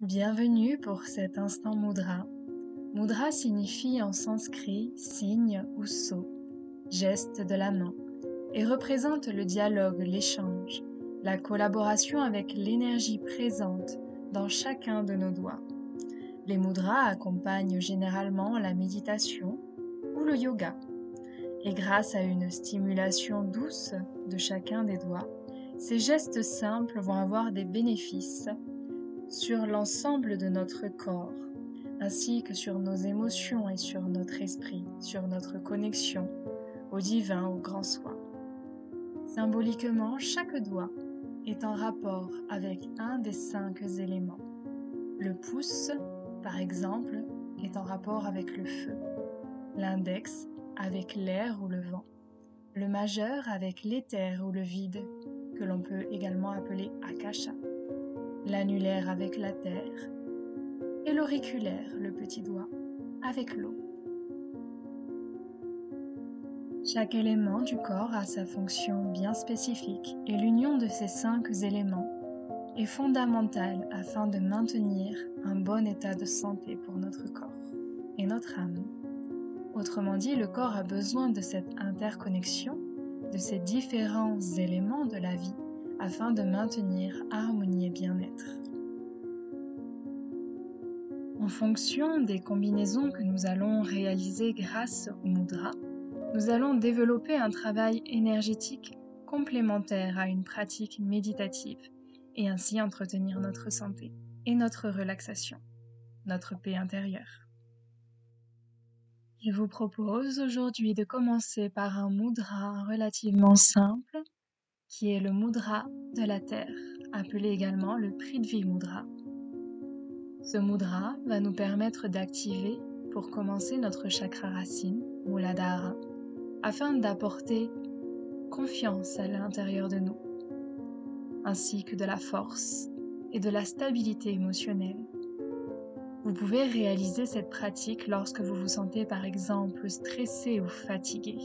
Bienvenue pour cet instant mudra. Mudra signifie en sanskrit signe ou sceau, geste de la main, et représente le dialogue, l'échange, la collaboration avec l'énergie présente dans chacun de nos doigts. Les mudras accompagnent généralement la méditation ou le yoga, et grâce à une stimulation douce de chacun des doigts, ces gestes simples vont avoir des bénéfices sur l'ensemble de notre corps, ainsi que sur nos émotions et sur notre esprit, sur notre connexion au divin, au grand soi. Symboliquement, chaque doigt est en rapport avec un des 5 éléments. Le pouce, par exemple, est en rapport avec le feu, l'index avec l'air ou le vent, le majeur avec l'éther ou le vide, que l'on peut également appeler akasha, l'annulaire avec la terre, et l'auriculaire, le petit doigt, avec l'eau. Chaque élément du corps a sa fonction bien spécifique et l'union de ces 5 éléments est fondamentale afin de maintenir un bon état de santé pour notre corps et notre âme. Autrement dit, le corps a besoin de cette interconnexion de ces différents éléments de la vie afin de maintenir harmonie et bien-être. En fonction des combinaisons que nous allons réaliser grâce au mudra, nous allons développer un travail énergétique complémentaire à une pratique méditative et ainsi entretenir notre santé et notre relaxation, notre paix intérieure. Je vous propose aujourd'hui de commencer par un mudra relativement simple qui est le mudra de la terre, appelé également le Prithvi Mudra. Ce mudra va nous permettre d'activer, pour commencer, notre chakra racine, Muladhara, afin d'apporter confiance à l'intérieur de nous, ainsi que de la force et de la stabilité émotionnelle. Vous pouvez réaliser cette pratique lorsque vous vous sentez par exemple stressé ou fatigué.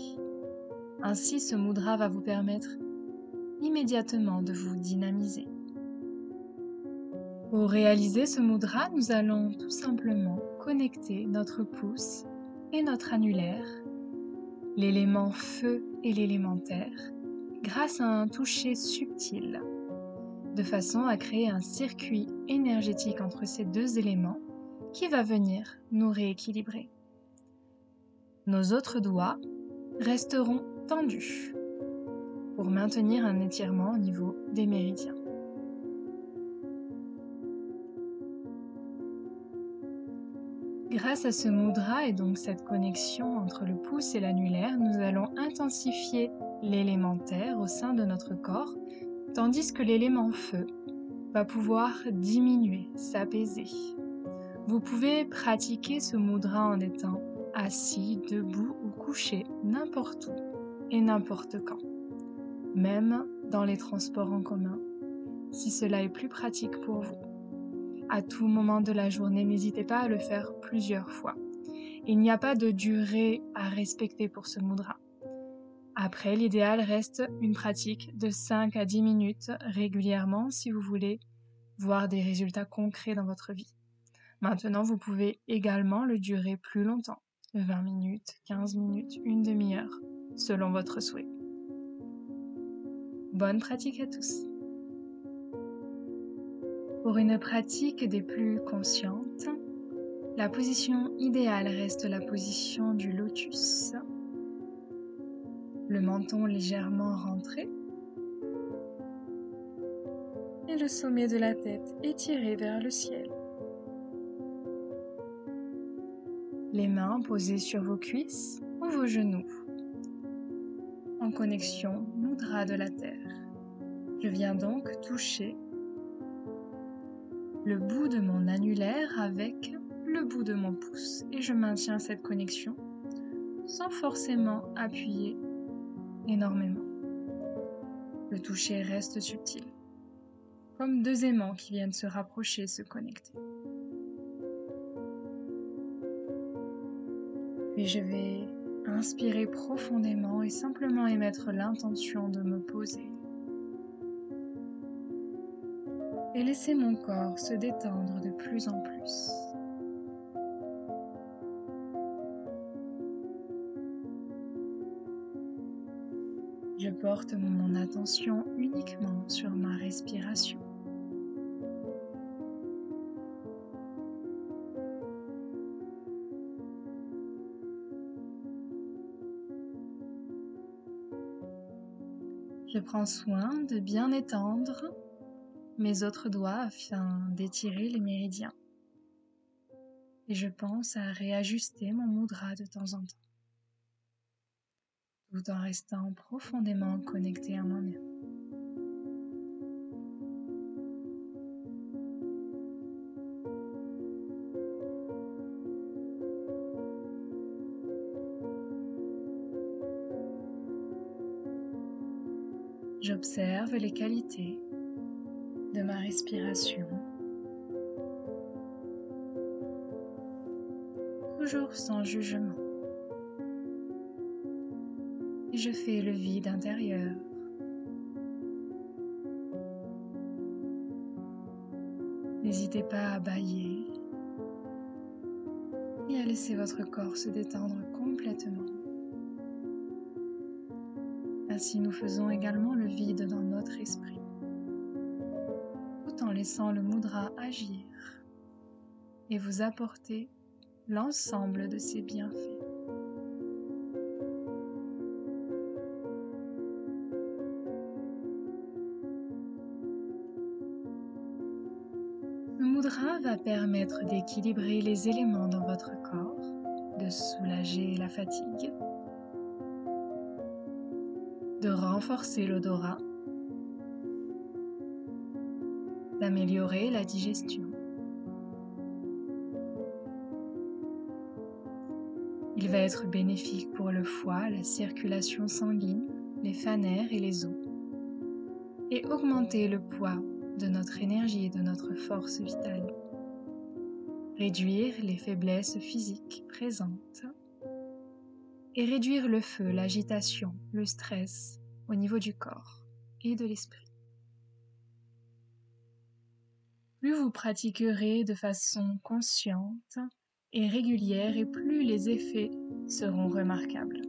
Ainsi, ce mudra va vous permettre immédiatement de vous dynamiser. Pour réaliser ce mudra, nous allons tout simplement connecter notre pouce et notre annulaire, l'élément feu et l'élément terre, grâce à un toucher subtil, de façon à créer un circuit énergétique entre ces 2 éléments qui va venir nous rééquilibrer. Nos autres doigts resteront tendus pour maintenir un étirement au niveau des méridiens. Grâce à ce mudra et donc cette connexion entre le pouce et l'annulaire, nous allons intensifier l'élément terre au sein de notre corps, tandis que l'élément feu va pouvoir diminuer, s'apaiser. Vous pouvez pratiquer ce mudra en étant assis, debout ou couché, n'importe où et n'importe quand, même dans les transports en commun, si cela est plus pratique pour vous. À tout moment de la journée, n'hésitez pas à le faire plusieurs fois. Il n'y a pas de durée à respecter pour ce mudra. Après, l'idéal reste une pratique de 5 à 10 minutes régulièrement si vous voulez voir des résultats concrets dans votre vie. Maintenant, vous pouvez également le durer plus longtemps, 20 minutes, 15 minutes, une demi-heure, selon votre souhait. Bonne pratique à tous! Pour une pratique des plus conscientes, la position idéale reste la position du lotus. Le menton légèrement rentré et le sommet de la tête étiré vers le ciel. Les mains posées sur vos cuisses ou vos genoux, en connexion mudra de la terre. Je viens donc toucher le bout de mon annulaire avec le bout de mon pouce et je maintiens cette connexion sans forcément appuyer énormément. Le toucher reste subtil, comme 2 aimants qui viennent se rapprocher, se connecter. Puis je vais inspirer profondément et simplement émettre l'intention de me poser. et laissez mon corps se détendre de plus en plus. Je porte mon attention uniquement sur ma respiration. Je prends soin de bien étendre mes autres doigts afin d'étirer les méridiens. Et je pense à réajuster mon mudra de temps en temps, tout en restant profondément connecté à moi-même. J'observe les qualités de ma respiration, toujours sans jugement. Et je fais le vide intérieur. N'hésitez pas à bâiller et à laisser votre corps se détendre complètement. Ainsi, nous faisons également le vide dans notre esprit, tout en laissant le mudra agir et vous apporter l'ensemble de ses bienfaits. Le mudra va permettre d'équilibrer les éléments dans votre corps, de soulager la fatigue, de renforcer l'odorat, d'améliorer la digestion. Il va être bénéfique pour le foie, la circulation sanguine, les fanères et les os, et augmenter le poids de notre énergie et de notre force vitale. Réduire les faiblesses physiques présentes et réduire le feu, l'agitation, le stress au niveau du corps et de l'esprit. Plus vous pratiquerez de façon consciente et régulière et plus les effets seront remarquables.